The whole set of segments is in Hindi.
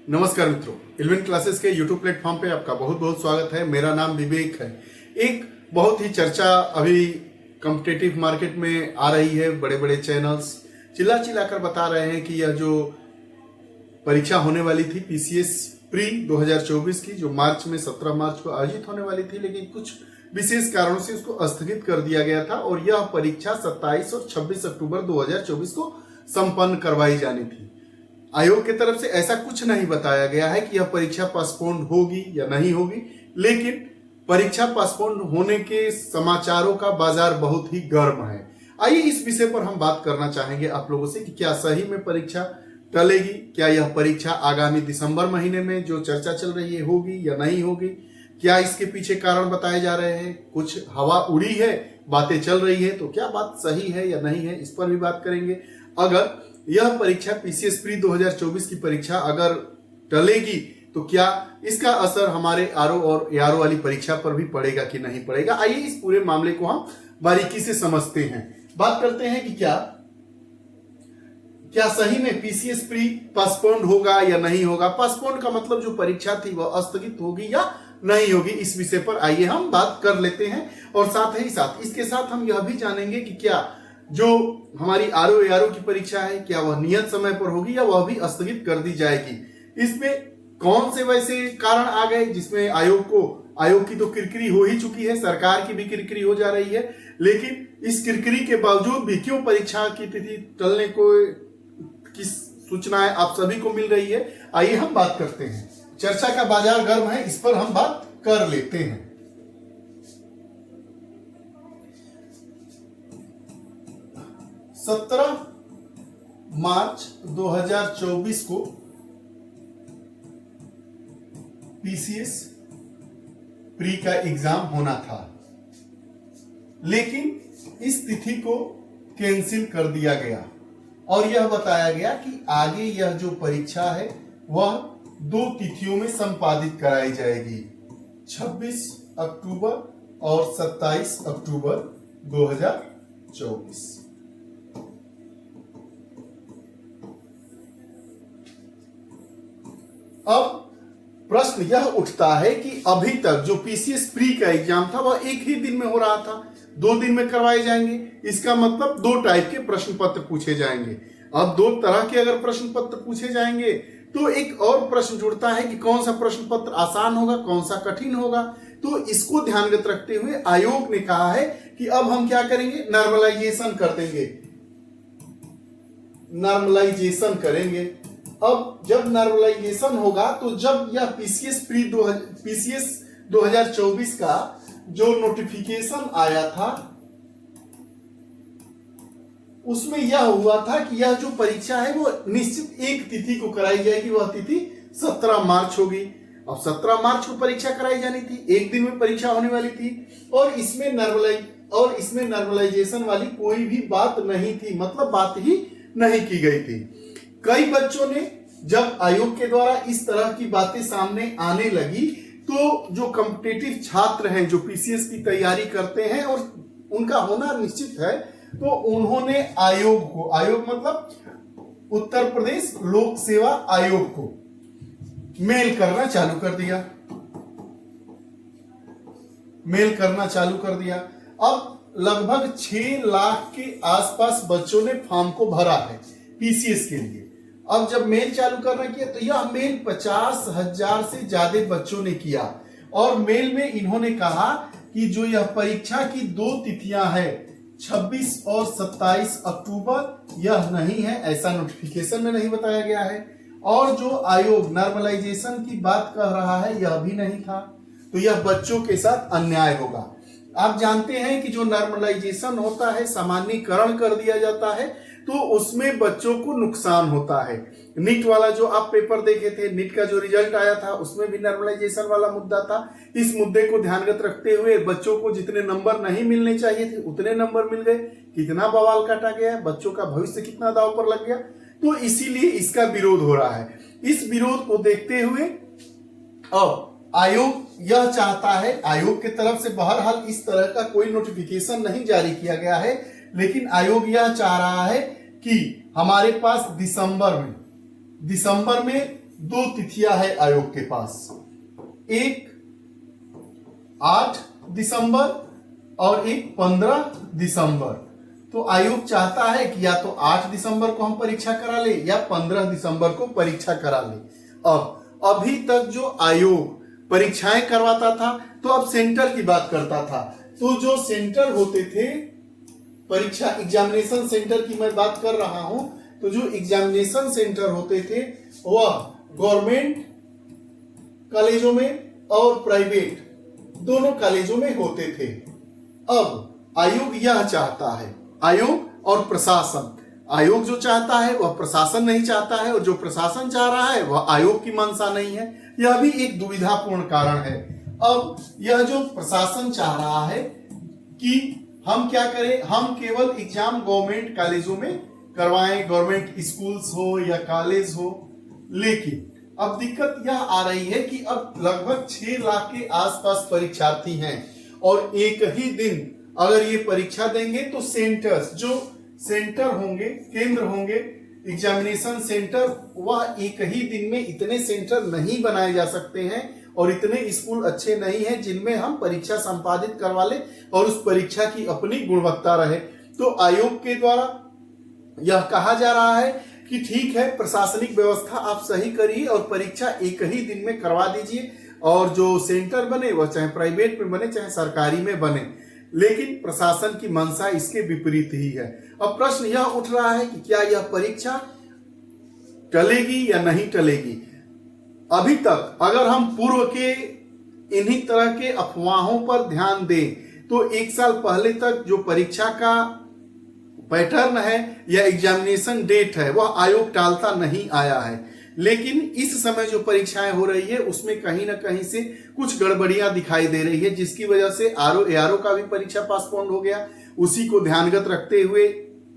नमस्कार मित्रों, इलेवन क्लासेस के यूट्यूब प्लेटफॉर्म पे आपका बहुत बहुत स्वागत है। मेरा नाम विवेक है। एक बहुत ही चर्चा अभी कॉम्पिटिटिव मार्केट में आ रही है। बड़े बड़े चैनल्स चिल्ला चिल्लाकर बता रहे हैं कि यह जो परीक्षा होने वाली थी पीसीएस प्री 2024 की, जो मार्च में 17 मार्च को आयोजित होने वाली थी, लेकिन कुछ विशेष कारणों से उसको स्थगित कर दिया गया था और यह परीक्षा 27 और 26 अक्टूबर 2024 को संपन्न करवाई जानी थी। आयोग की तरफ से ऐसा कुछ नहीं बताया गया है कि यह परीक्षा पोस्टपोन्ड होगी या नहीं होगी, लेकिन परीक्षा पोस्टपोन्ड होने के समाचारों का बाजार बहुत ही गर्म है। आइए इस विषय पर हम बात करना चाहेंगे आप लोगों से कि क्या सही में परीक्षा टलेगी, क्या यह परीक्षा आगामी दिसंबर महीने में जो चर्चा चल रही है होगी या नहीं होगी, क्या इसके पीछे कारण बताए जा रहे हैं, कुछ हवा उड़ी है, बातें चल रही है, तो क्या बात सही है या नहीं है, इस पर भी बात करेंगे। अगर यह परीक्षा पीसीएस प्री 2024 की परीक्षा अगर टलेगी तो क्या इसका असर हमारे आरओ और एआरओ वाली परीक्षा पर भी पड़ेगा कि नहीं पड़ेगा। आइए इस पूरे मामले को हम बारीकी से समझते हैं। बात करते हैं कि क्या सही में पीसीएस प्री पोस्टपोन्ड होगा या नहीं होगा। पोस्टपोन्ड का मतलब जो परीक्षा थी वह स्थगित होगी या नहीं होगी, इस विषय पर आइए हम बात कर लेते हैं। और साथ ही साथ इसके साथ हम यह भी जानेंगे कि क्या जो हमारी आरओ एआरओ की परीक्षा है क्या वह नियत समय पर होगी या वह भी स्थगित कर दी जाएगी। इसमें कौन से वैसे कारण आ गए जिसमें आयोग की तो किरकिरी हो ही चुकी है, सरकार की भी किरकिरी हो जा रही है, लेकिन इस किरकिरी के बावजूद भी क्यों परीक्षा की तिथि टलने को की सूचनाएं आप सभी को मिल रही है, आइए हम बात करते हैं। चर्चा का बाजार गर्म है, इस पर हम बात कर लेते हैं। 17 मार्च 2024 को पीसीएस प्री का एग्जाम होना था, लेकिन इस तिथि को कैंसिल कर दिया गया और यह बताया गया कि आगे यह जो परीक्षा है वह 2 तिथियों में संपादित कराई जाएगी, 26 अक्टूबर और 27 अक्टूबर 2024। अब प्रश्न यह उठता है कि अभी तक जो पीसीएस प्री का एग्जाम था वह एक ही दिन में हो रहा था, 2 दिन में करवाए जाएंगे। इसका मतलब 2 टाइप के प्रश्न पत्र पूछे जाएंगे। अब 2 तरह के अगर प्रश्न पत्र पूछे जाएंगे तो एक और प्रश्न जुड़ता है कि कौन सा प्रश्न पत्र आसान होगा, कौन सा कठिन होगा। तो इसको ध्यानगत रखते हुए आयोग ने कहा है कि अब हम क्या करेंगे, नॉर्मलाइजेशन कर देंगे, नॉर्मलाइजेशन करेंगे। अब जब नॉर्मलाइजेशन होगा तो जब यह पीसीएस 2024 का जो नोटिफिकेशन आया था उसमें यह हुआ था कि यह जो परीक्षा है वो निश्चित एक तिथि को कराई जाएगी, वह तिथि 17 मार्च होगी। अब 17 मार्च को परीक्षा कराई जानी थी, एक दिन में परीक्षा होने वाली थी और इसमें नॉर्मलाइजेशन वाली कोई भी बात नहीं थी, मतलब बात ही नहीं की गई थी। कई बच्चों ने जब आयोग के द्वारा इस तरह की बातें सामने आने लगी तो जो कॉम्पिटिटिव छात्र हैं, जो पीसीएस की तैयारी करते हैं और उनका होना निश्चित है, तो उन्होंने आयोग मतलब उत्तर प्रदेश लोक सेवा आयोग को मेल करना चालू कर दिया। अब लगभग 6 लाख के आसपास बच्चों ने फॉर्म को भरा है पीसीएस के लिए। अब जब मेल चालू करना किया तो यह मेल 50,000 से ज्यादा बच्चों ने किया और मेल में इन्होंने कहा कि जो यह परीक्षा की 2 तिथियां हैं 26 और 27 अक्टूबर, यह नहीं है, ऐसा नोटिफिकेशन में नहीं बताया गया है। और जो आयोग नॉर्मलाइजेशन की बात कर रहा है यह भी नहीं था, तो यह बच्चों के साथ अन्याय होगा। आप जानते हैं कि जो नॉर्मलाइजेशन होता है, सामान्यीकरण कर दिया जाता है, तो उसमें बच्चों को नुकसान होता है। नीट वाला जो आप पेपर देखे थे, नीट का जो रिजल्ट आया था उसमें भी नॉर्मलाइजेशन वाला मुद्दा था। इस मुद्दे को ध्यानगत रखते हुए बच्चों को जितने नंबर नहीं मिलने चाहिए थे उतने नंबर मिल गए, कितना बवाल काटा गया, बच्चों का भविष्य कितना दांव पर लग गया। तो इसीलिए इसका विरोध हो रहा है। इस विरोध को देखते हुए अब आयोग यह चाहता है, आयोग की तरफ से बहरहाल इस तरह का कोई नोटिफिकेशन नहीं जारी किया गया है, लेकिन आयोग यह चाह रहा है कि हमारे पास दिसंबर में दो तिथियां है आयोग के पास, एक 8 दिसंबर और एक 15 दिसंबर। तो आयोग चाहता है कि या तो 8 दिसंबर को हम परीक्षा करा ले या 15 दिसंबर को परीक्षा करा ले। अब अभी तक जो आयोग परीक्षाएं करवाता था तो अब सेंटर की बात करता था। तो जो सेंटर होते थे परीक्षा एग्जामिनेशन सेंटर की मैं बात कर रहा हूं, तो जो एग्जामिनेशन सेंटर होते थे वह गवर्नमेंट कॉलेजों में और प्राइवेट दोनों कॉलेजों में होते थे। अब आयोग यह चाहता है, आयोग और प्रशासन, आयोग जो चाहता है वह प्रशासन नहीं चाहता है और जो प्रशासन चाह रहा है वह आयोग की मंशा नहीं है। यह भी एक दुविधापूर्ण कारण है। अब यह जो प्रशासन चाह रहा है कि हम क्या करें, हम केवल एग्जाम गवर्नमेंट कॉलेजों में करवाएं, गवर्नमेंट स्कूल्स हो या कॉलेज हो। लेकिन अब दिक्कत यह आ रही है कि अब लगभग 6 लाख के आसपास परीक्षार्थी हैं और एक ही दिन अगर ये परीक्षा देंगे तो सेंटर्स, जो सेंटर होंगे, केंद्र होंगे, एग्जामिनेशन सेंटर, वह एक ही दिन में इतने सेंटर नहीं बनाए जा सकते हैं और इतने स्कूल अच्छे नहीं हैं जिनमें हम परीक्षा संपादित करवा ले और उस परीक्षा की अपनी गुणवत्ता रहे। तो आयोग के द्वारा यह कहा जा रहा है कि ठीक है, प्रशासनिक व्यवस्था आप सही करिए और परीक्षा एक ही दिन में करवा दीजिए और जो सेंटर बने वह चाहे प्राइवेट में बने चाहे सरकारी में बने। लेकिन प्रशासन की मंशा इसके विपरीत ही है। अब प्रश्न यह उठ रहा है कि क्या यह परीक्षा टलेगी या नहीं टलेगी। अभी तक अगर हम पूर्व के इन्हीं तरह के अफवाहों पर ध्यान दें तो एक साल पहले तक जो परीक्षा का पैटर्न है या एग्जामिनेशन डेट है वह आयोग टालता नहीं आया है। लेकिन इस समय जो परीक्षाएं हो रही है उसमें कहीं ना कहीं से कुछ गड़बड़ियां दिखाई दे रही है, जिसकी वजह से आरओ एआरओ का भी परीक्षा पास्पोन हो गया। उसी को ध्यानगत रखते हुए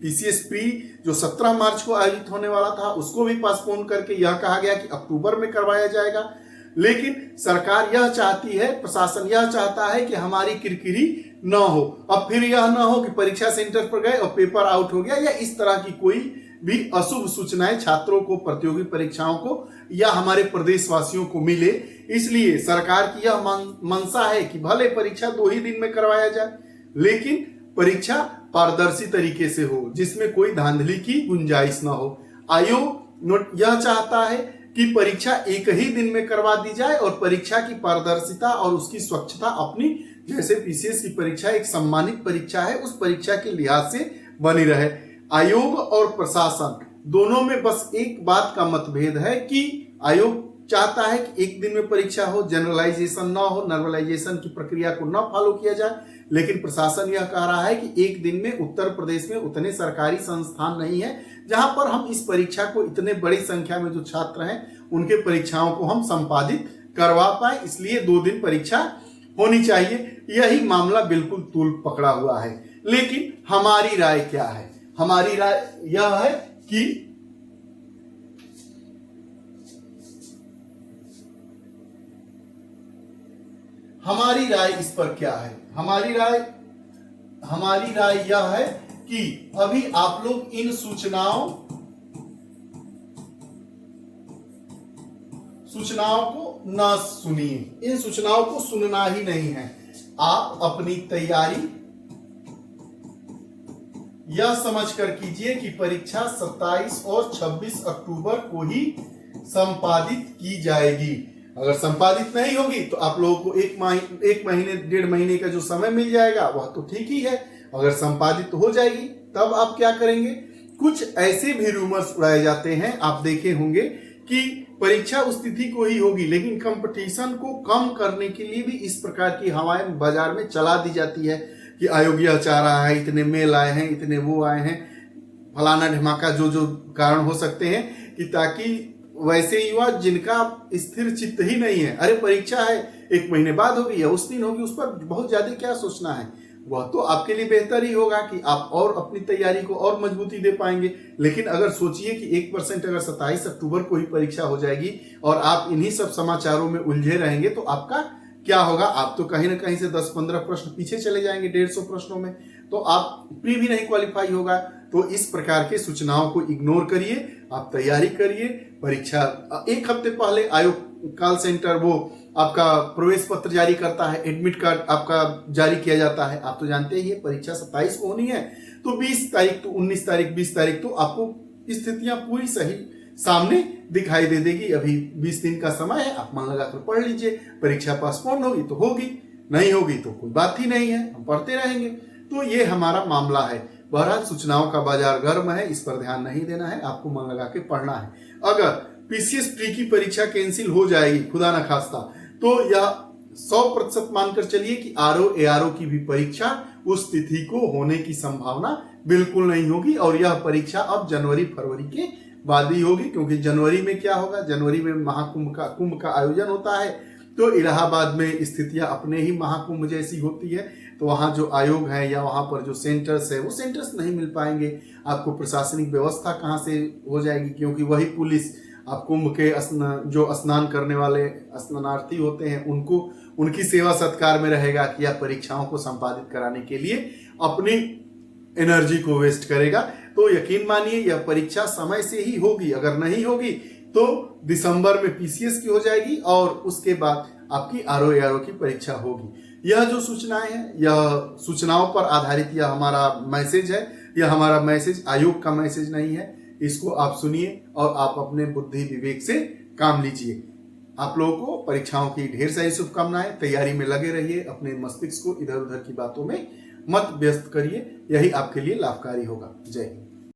पीसीएस प्री जो 17 मार्च को आयोजित होने वाला था उसको भी पास्पोन करके यह कहा गया कि अक्टूबर में करवाया जाएगा। लेकिन सरकार यह चाहती है, प्रशासन यह चाहता है कि हमारी किरकिरी न हो। अब फिर यह न हो कि परीक्षा सेंटर पर गए और पेपर आउट हो गया या इस तरह की कोई भी अशुभ सूचनाएं छात्रों को, प्रतियोगी परीक्षाओं को या हमारे प्रदेशवासियों को मिले। इसलिए सरकार की यह मंशा है कि भले परीक्षा 2 ही दिन में करवाया जाए लेकिन परीक्षा पारदर्शी तरीके से हो, जिसमें कोई धांधली की गुंजाइश न हो। आयोग यह चाहता है कि परीक्षा एक ही दिन में करवा दी जाए और परीक्षा की पारदर्शिता और उसकी स्वच्छता अपनी, जैसे पीसीएस की परीक्षा एक सम्मानित परीक्षा है, उस परीक्षा के लिहाज से बनी रहे। आयोग और प्रशासन दोनों में बस एक बात का मतभेद है कि आयोग चाहता है कि एक दिन में परीक्षा हो, जनरलाइजेशन ना हो, नॉर्मलाइजेशन की प्रक्रिया को न फॉलो किया जाए। लेकिन प्रशासन यह कह रहा है कि एक दिन में उत्तर प्रदेश में उतने सरकारी संस्थान नहीं है जहां पर हम इस परीक्षा को, इतने बड़ी संख्या में जो छात्र हैं उनके परीक्षाओं को हम संपादित करवा पाए, इसलिए 2 दिन परीक्षा होनी चाहिए। यही मामला बिल्कुल तूल पकड़ा हुआ है। लेकिन हमारी राय क्या है? हमारी राय यह है कि हमारी राय इस पर क्या है? हमारी राय यह है कि अभी आप लोग इन सूचनाओं को न सुनिए, इन सूचनाओं को सुनना ही नहीं है। आप अपनी तैयारी यह समझकर कीजिए कि परीक्षा 27 और 26 अक्टूबर को ही संपादित की जाएगी। अगर संपादित नहीं होगी तो आप लोगों को 1 महीने 1.5 महीने का जो समय मिल जाएगा वह तो ठीक ही है। अगर संपादित हो जाएगी तब आप क्या करेंगे? कुछ ऐसे भी रूमर्स उड़ाए जाते हैं, आप देखे होंगे कि परीक्षा उस तिथि को ही होगी, लेकिन कंपटीशन को कम करने के लिए भी इस प्रकार की हवाएं बाजार में चला दी जाती है कि आयोग यह चाह रहा है, इतने मेल आए हैं, इतने वो आए हैं, फलाना ढमाका जो कारण हो सकते हैं, कि ताकि वैसे युवा जिनका स्थिर चित्त ही नहीं है, अरे परीक्षा है 1 महीने बाद होगी या उस दिन होगी, उस पर बहुत ज्यादा क्या सोचना है, वह तो आपके लिए बेहतर ही होगा कि आप और अपनी तैयारी को और मजबूती दे पाएंगे। लेकिन अगर सोचिए कि 1% अगर 27 अक्टूबर को ही परीक्षा हो जाएगी और आप इन्हीं सब समाचारों में उलझे रहेंगे तो आपका क्या होगा? आप तो कहीं ना कहीं से 10-15 प्रश्न पीछे चले जाएंगे 150 प्रश्नों में, तो आप प्री भी नहीं क्वालिफाई होगा। तो इस प्रकार के सूचनाओं को इग्नोर करिए, आप तैयारी करिए। परीक्षा 1 हफ्ते पहले आयोग कॉल सेंटर वो आपका प्रवेश पत्र जारी करता है, एडमिट कार्ड आपका जारी किया जाता है। आप तो जानते ही है परीक्षा 27 को होनी है, तो 20 तारीख तो 19 तारीख 20 तारीख तो आपको स्थितियां पूरी सही सामने दिखाई दे देगी। अभी 20 दिन का समय है, आप मन लगाकर पढ़ लीजिए। परीक्षा पोस्टपोन होगी तो होगी, नहीं होगी तो कोई बात ही नहीं है, हम पढ़ते रहेंगे। तो ये हमारा मामला है। बहरहाल सूचनाओं का बाजार गर्म है, इस पर ध्यान नहीं देना है, आपको मन लगा के पढ़ना है। अगर पीसीएस प्री की परीक्षा कैंसिल हो जाएगी खुदा न खास्ता, तो यह 100% मानकर चलिए कि आरओ एआरओ की भी परीक्षा उस तिथि को होने की संभावना बिल्कुल नहीं होगी। और यह परीक्षा अब जनवरी फरवरी के बाद ही होगी, क्योंकि जनवरी में क्या होगा, जनवरी में महाकुंभ का आयोजन होता है। तो इलाहाबाद में स्थितियां अपने ही महाकुंभ जैसी होती है, तो वहां जो आयोग है या वहां पर जो सेंटर्स है वो सेंटर्स नहीं मिल पाएंगे। आपको प्रशासनिक व्यवस्था कहाँ से हो जाएगी, क्योंकि वही पुलिस आप कुंभ के जो स्नान करने वाले स्नानार्थी होते हैं उनको उनकी सेवा सत्कार में रहेगा कि यह परीक्षाओं को संपादित कराने के लिए अपनी एनर्जी को वेस्ट करेगा। तो यकीन मानिए यह परीक्षा समय से ही होगी, अगर नहीं होगी तो दिसंबर में पीसीएस की हो जाएगी और उसके बाद आपकी आरओ एआरओ की परीक्षा होगी। यह जो सूचनाएं हैं, यह सूचनाओं पर आधारित यह हमारा मैसेज है। यह हमारा मैसेज आयोग का मैसेज नहीं है। इसको आप सुनिए और आप अपने बुद्धि विवेक से काम लीजिए। आप लोगों को परीक्षाओं की ढेर सारी शुभकामनाएं। तैयारी में लगे रहिए, अपने मस्तिष्क को इधर उधर की बातों में मत व्यस्त करिए, यही आपके लिए लाभकारी होगा। जय हिंद।